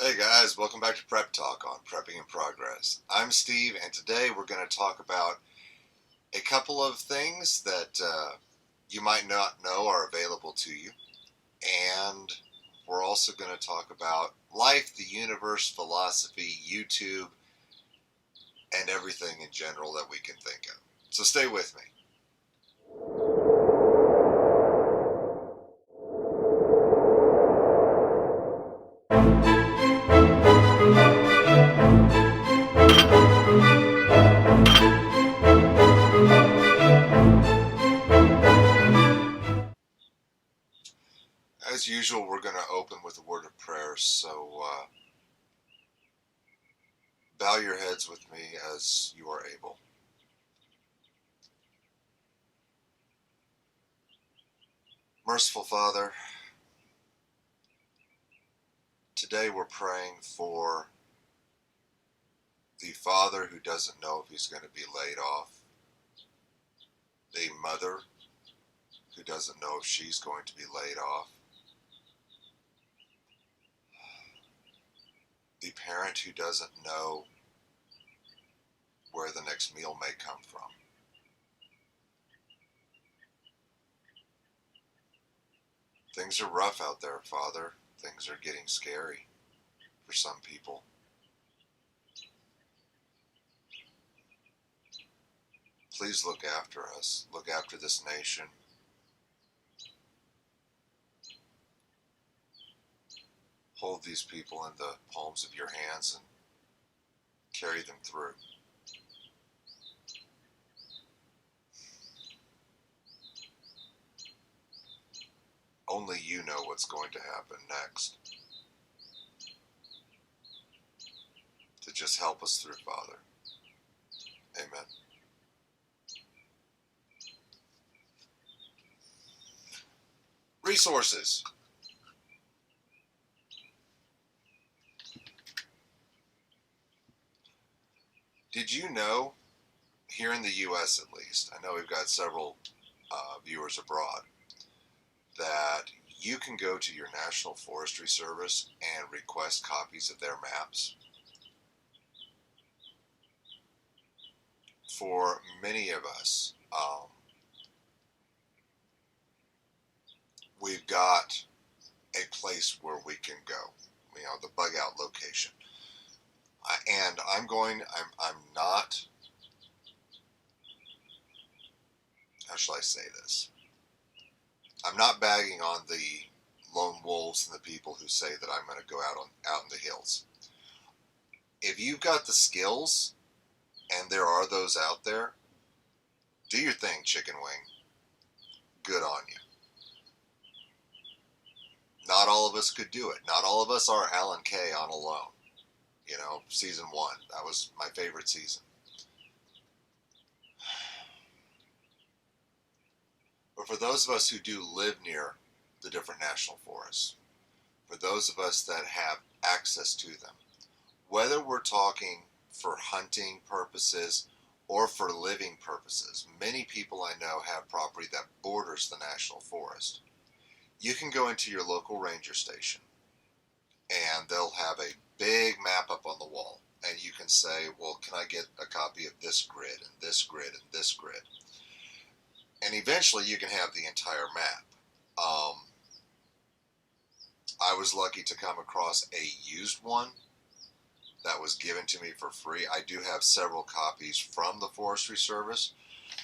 Hey guys, welcome back to Prep Talk on Prepping in Progress. I'm Steve, and today we're going to talk about a couple of things that you might not know are available to you. And we're also going to talk about life, the universe, philosophy, YouTube, and everything in general that we can think of. So stay with me. As usual, we're going to open with a word of prayer, so bow your heads with me as you are able. Merciful Father, today we're praying for the father who doesn't know if he's going to be laid off, the mother who doesn't know if she's going to be laid off, the parent who doesn't know where the next meal may come from. Things are rough out there, Father. Things are getting scary for some people. Please look after us. Look after this nation. Hold these people in the palms of your hands and carry them through. Only you know what's going to happen next. To just help us through, Father. Amen. Resources. Did you know, here in the U.S. at least, I know we've got several viewers abroad, that you can go to your National Forestry Service and request copies of their maps? For many of us, we've got a place where we can go, the bug out location. And I'm not, how shall I say this? I'm not bagging on the lone wolves and the people who say that I'm going to go out in the hills. If you've got the skills, and there are those out there, do your thing, chicken wing. Good on you. Not all of us could do it. Not all of us are Alan Kay on Alone. Season 1. That was my favorite season. But for those of us who do live near the different national forests, for those of us that have access to them, whether we're talking for hunting purposes or for living purposes, many people I know have property that borders the national forest. You can go into your local ranger station and they'll have a big map up on the wall, and you can say, well, can I get a copy of this grid and this grid and this grid? And eventually you can have the entire map. I was lucky to come across a used one that was given to me for free. I do have several copies from the Forestry Service,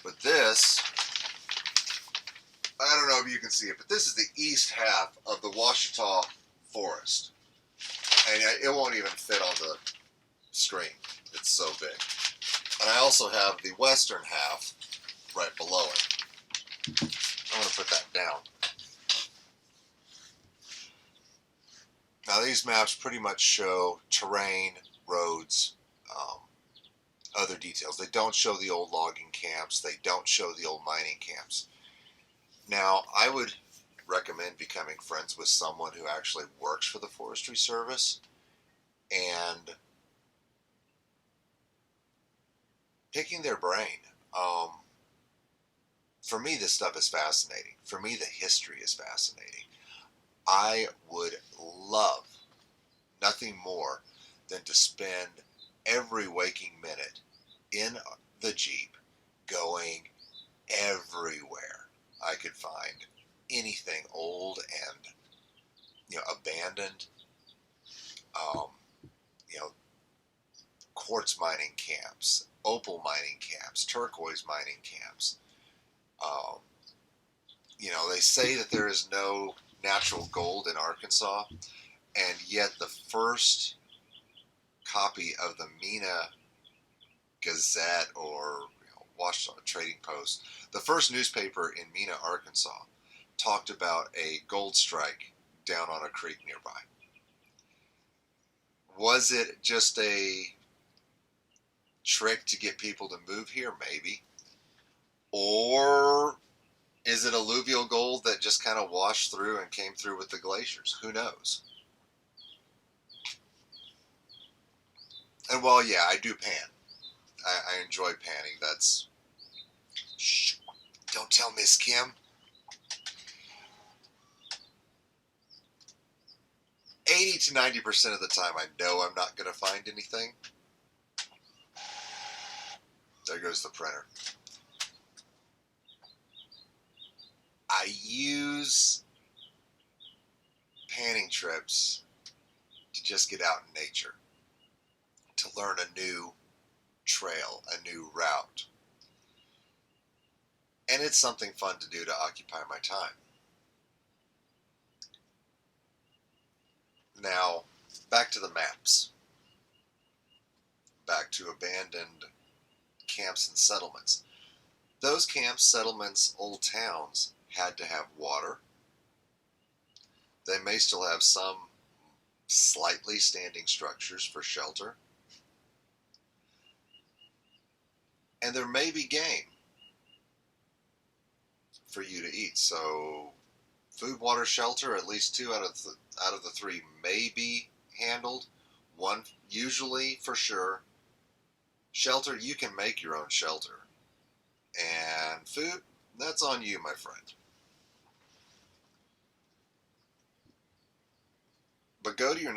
but this, I don't know if you can see it, but this is the east half of the Ouachita Forest. And it won't even fit on the screen. It's so big. And I also have the western half right below it. I'm going to put that down. Now these maps pretty much show terrain, roads, other details. They don't show the old logging camps. They don't show the old mining camps. Now, I would recommend becoming friends with someone who actually works for the Forestry Service and picking their brain. For me, this stuff is fascinating. For me, the history is fascinating. I would love, nothing more than to spend every waking minute in the Jeep going everywhere I could find anything old and abandoned. Um, you know, quartz mining camps, opal mining camps, turquoise mining camps. Um, they say that there is no natural gold in Arkansas, and yet the first copy of the Mena Gazette or Washington Trading Post, the first newspaper in Mena, Arkansas, talked about a gold strike down on a creek nearby. Was it just a trick to get people to move here? Maybe. Or is it alluvial gold that just kind of washed through and came through with the glaciers? Who knows? And while, yeah, I do pan. I enjoy panning. That's... Shh. Don't tell Miss Kim. 80 to 90% of the time, I know I'm not going to find anything. There goes the printer. I use panning trips to just get out in nature, to learn a new trail, a new route. And it's something fun to do to occupy my time. Now, back to the maps. Back to abandoned camps and settlements. Those camps, settlements, old towns had to have water. They may still have some slightly standing structures for shelter. And there may be game for you to eat. So food, water, shelter, at least two out of the three may be handled. One, usually, for sure. Shelter, you can make your own shelter. And food, that's on you, my friend. But go to your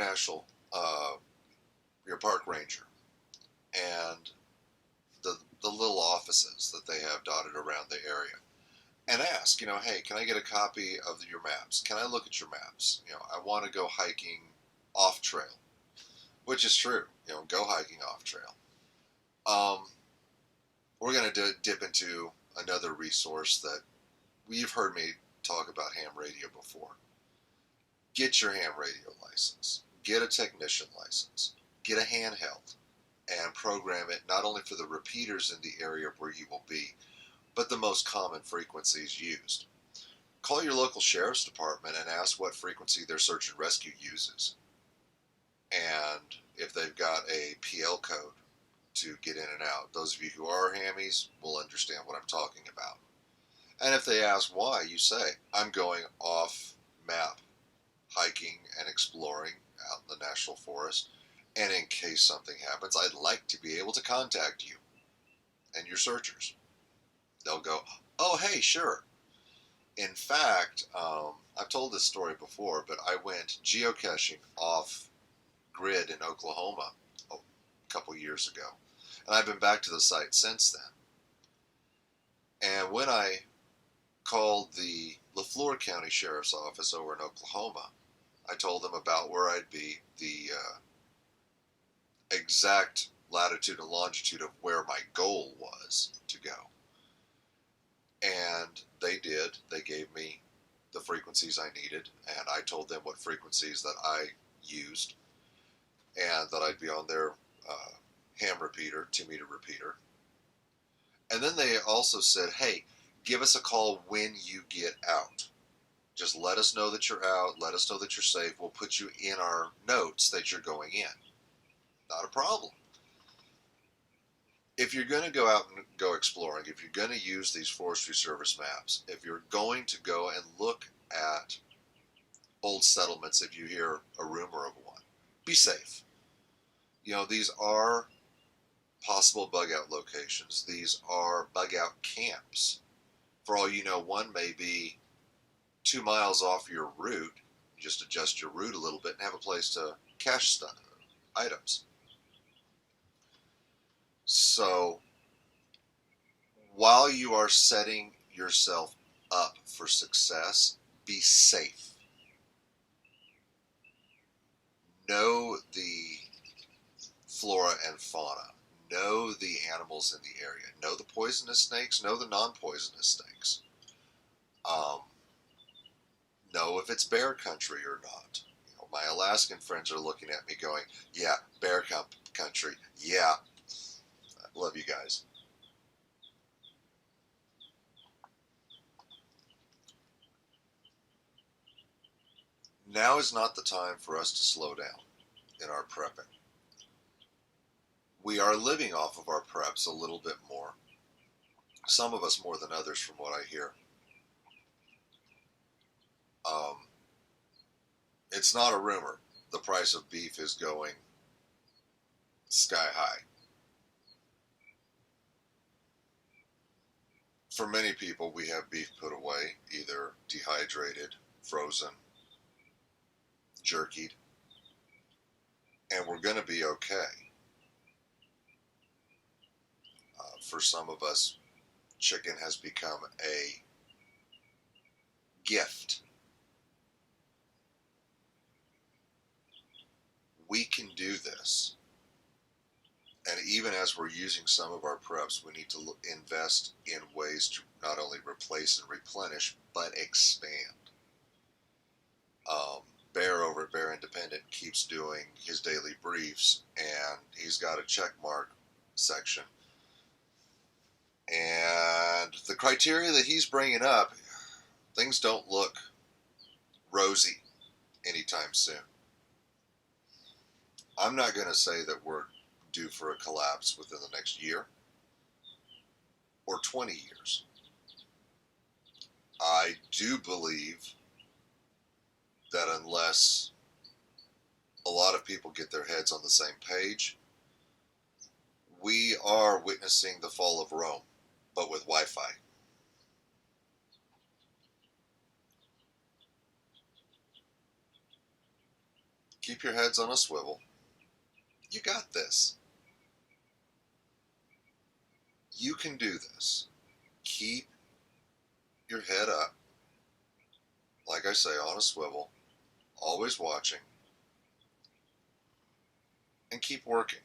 your park ranger, and the little offices that they have dotted around the area, and ask, hey, can I get a copy of your maps? Can I look at your maps? I want to go hiking off trail, which is true. Go hiking off trail. We're going to dip into another resource that you've heard me talk about ham radio before. Get your ham radio license. Get a technician license. Get a handheld and program it not only for the repeaters in the area where you will be, but the most common frequencies used. Call your local sheriff's department and ask what frequency their search and rescue uses, and if they've got a PL code to get in and out. Those of you who are hammies will understand what I'm talking about. And if they ask why, you say, I'm going off map hiking and exploring out in the national forest, and in case something happens, I'd like to be able to contact you and your searchers. They'll go, oh, hey, sure. In fact, I've told this story before, but I went geocaching off grid in Oklahoma a couple years ago, and I've been back to the site since then. And when I called the Lafleur County Sheriff's Office over in Oklahoma, I told them about where I'd be, the exact latitude and longitude of where my goal was to go. And they did. They gave me the frequencies I needed, and I told them what frequencies that I used, and that I'd be on their ham repeater, 2-meter repeater. And then they also said, hey, give us a call when you get out. Just let us know that you're out. Let us know that you're safe. We'll put you in our notes that you're going in. Not a problem. If you're going to go out and go exploring, if you're going to use these Forestry Service maps, if you're going to go and look at old settlements, if you hear a rumor of one, be safe. These are possible bug-out locations. These are bug-out camps. For all you know, one may be 2 miles off your route. You just adjust your route a little bit and have a place to cash items. So while you are setting yourself up for success, be safe. Know the flora and fauna. Know the animals in the area. Know the poisonous snakes. Know the non-poisonous snakes. Know if it's bear country or not. You know, my Alaskan friends are looking at me going, yeah, bear country. Yeah. I love you guys. Now is not the time for us to slow down in our prepping. We are living off of our preps a little bit more. Some of us more than others, from what I hear. Um, it's not a rumor. The price of beef is going sky high. For many people, we have beef put away, either dehydrated, frozen, jerkied, and we're going to be okay. For some of us, chicken has become a gift. We can do this. And even as we're using some of our preps, we need to invest in ways to not only replace and replenish, but expand. Bear over at Bear Independent keeps doing his daily briefs, and he's got a check mark section. And the criteria that he's bringing up, things don't look rosy anytime soon. I'm not going to say that we're due for a collapse within the next year or 20 years. I do believe that unless a lot of people get their heads on the same page, we are witnessing the fall of Rome, but with Wi-Fi. Keep your heads on a swivel. You got this. You can do this. Keep your head up, like I say, on a swivel, always watching, and keep working.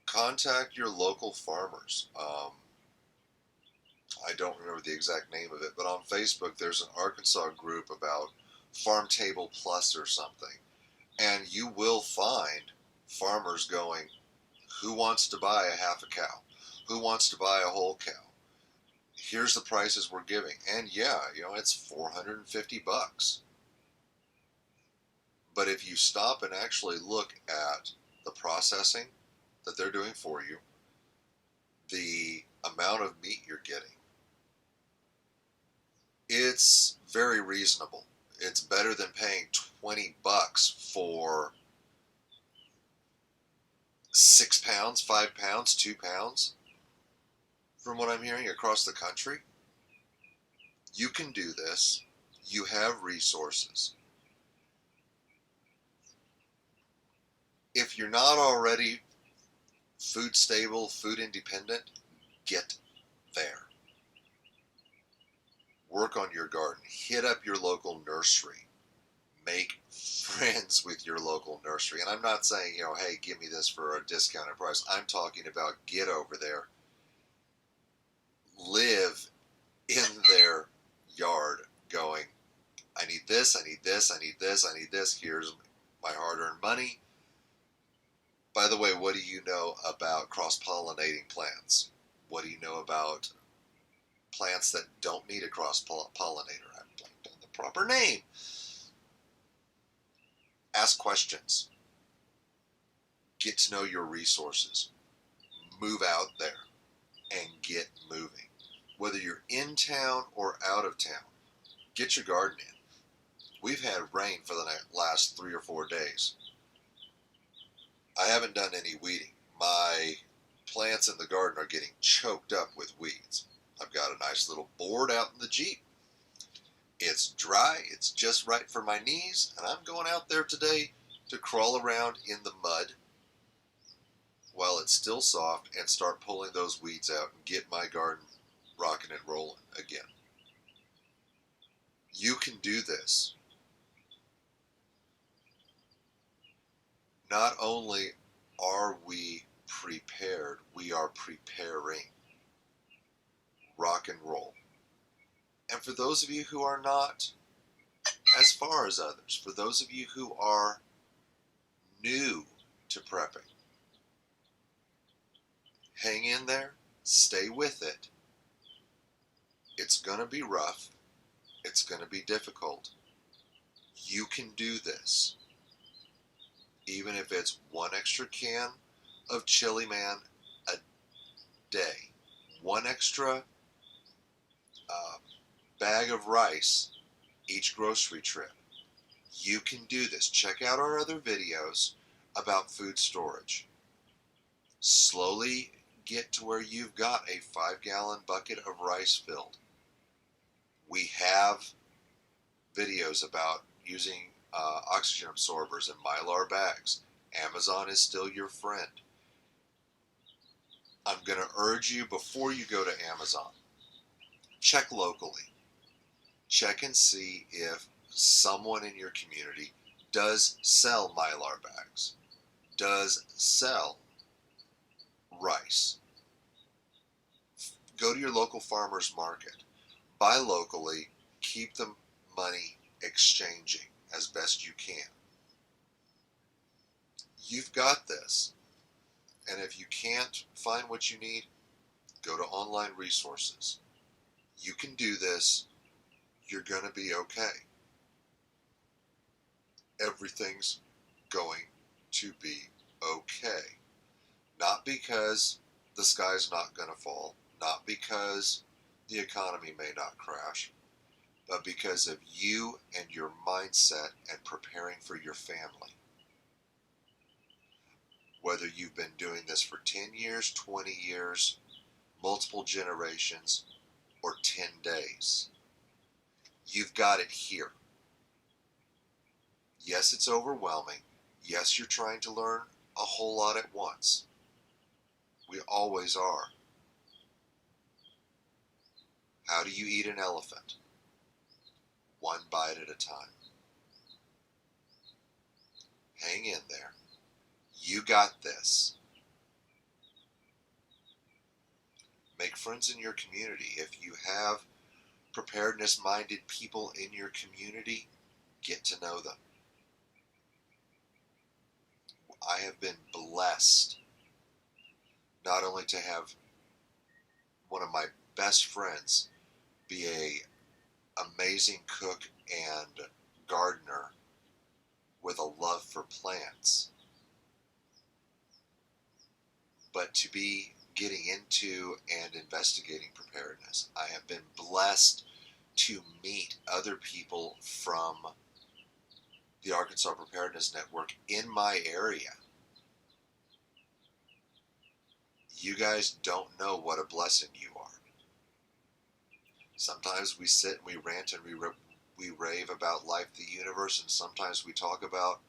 Contact your local farmers. I don't remember the exact name of it, but on Facebook there's an Arkansas group about Farm Table Plus or something, and you will find farmers going, who wants to buy a half a cow? Who wants to buy a whole cow? Here's the prices we're giving. And yeah, it's $450. But if you stop and actually look at the processing that they're doing for you, the amount of meat you're getting, it's very reasonable. It's better than paying $20 for 6 pounds, 5 pounds, 2 pounds. From what I'm hearing across the country, you can do this. You have resources. If you're not already food stable, food independent, get there. Work on your garden. Hit up your local nursery. Make friends with your local nursery. And I'm not saying, hey, give me this for a discounted price. I'm talking about get over there. Live in their yard going, I need this, I need this, I need this, I need this. Here's my hard-earned money. By the way, what do you know about cross-pollinating plants? What do you know about plants that don't need a cross-pollinator? I blanked on the proper name. Ask questions. Get to know your resources. Move out there and get moving. Whether you're in town or out of town, get your garden in. We've had rain for the last 3 or 4 days. I haven't done any weeding. My plants in the garden are getting choked up with weeds. I've got a nice little board out in the Jeep. It's dry. It's just right for my knees. And I'm going out there today to crawl around in the mud while it's still soft and start pulling those weeds out and get my garden rocking and rolling again. You can do this. Not only are we prepared, we are preparing. Rock and roll. And for those of you who are not as far as others, for those of you who are new to prepping, hang in there, stay with it. It's going to be rough. It's going to be difficult. You can do this. Even if it's one extra can of Chili Man a day, one extra bag of rice each grocery trip. You can do this. Check out our other videos about food storage. Slowly get to where you've got a 5-gallon bucket of rice filled. We have videos about using oxygen absorbers and Mylar bags. Amazon is still your friend. I'm going to urge you, before you go to Amazon, check locally. Check and see if someone in your community does sell Mylar bags, does sell rice. Go to your local farmer's market. Buy locally. Keep the money exchanging as best you can. You've got this. And if you can't find what you need, go to online resources. You can do this. You're going to be okay. Everything's going to be okay. Not because the sky's not going to fall, not because the economy may not crash, but because of you and your mindset and preparing for your family. Whether you've been doing this for 10 years, 20 years, multiple generations, or 10 days, you've got it here. Yes, it's overwhelming. Yes, you're trying to learn a whole lot at once. We always are. How do you eat an elephant? One bite at a time. Hang in there. You got this. Make friends in your community. If you have preparedness-minded people in your community, get to know them. I have been blessed not only to have one of my best friends be an amazing cook and gardener with a love for plants, but to be getting into and investigating preparedness. I have been blessed to meet other people from the Arkansas Preparedness Network in my area. You guys don't know what a blessing you are. Sometimes we sit and we rant and we rave about life, the universe, and sometimes we talk about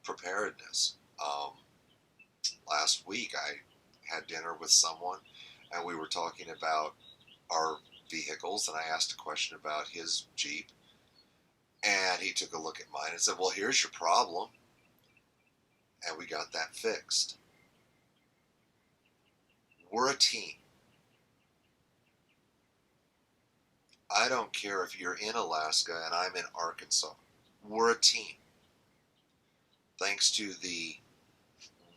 preparedness. Last week I had dinner with someone and we were talking about our vehicles, and I asked a question about his Jeep, and he took a look at mine and said, well, here's your problem, and we got that fixed. We're a team. I don't care if you're in Alaska and I'm in Arkansas. We're a team. Thanks to the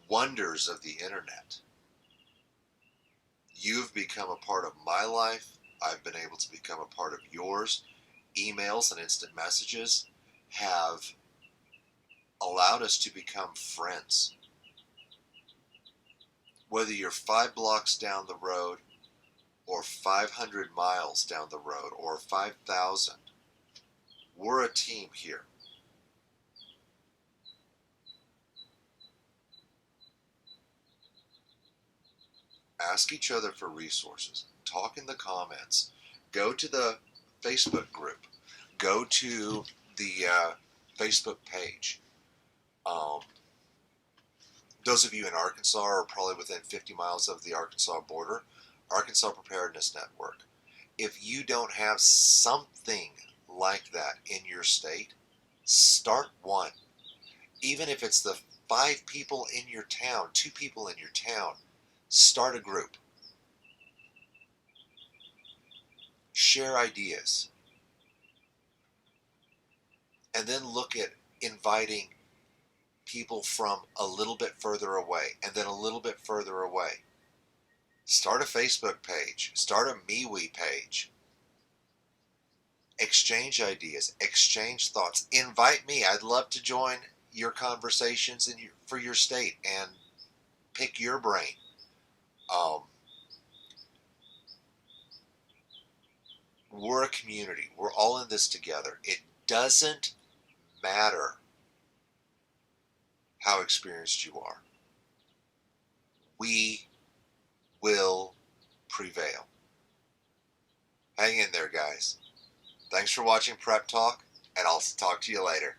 wonders of the internet, you've become a part of my life. I've been able to become a part of yours. Emails and instant messages have allowed us to become friends. Whether you're 5 blocks down the road or 500 miles down the road or 5,000, we're a team here. Ask each other for resources. Talk in the comments. Go to the Facebook group. Go to the Facebook page. Those of you in Arkansas are probably within 50 miles of the Arkansas border. Arkansas Preparedness Network. If you don't have something like that in your state, start one. Even if it's the 5 people in your town, 2 people in your town, start a group. Share ideas. And then look at inviting people from a little bit further away and then a little bit further away. Start a Facebook page. Start a MeWe page. Exchange ideas. Exchange thoughts. Invite me. I'd love to join your conversations for your state and pick your brain. We're a community. We're all in this together. It doesn't matter how experienced you are. We will prevail. Hang in there, guys. Thanks for watching Prep Talk, and I'll talk to you later.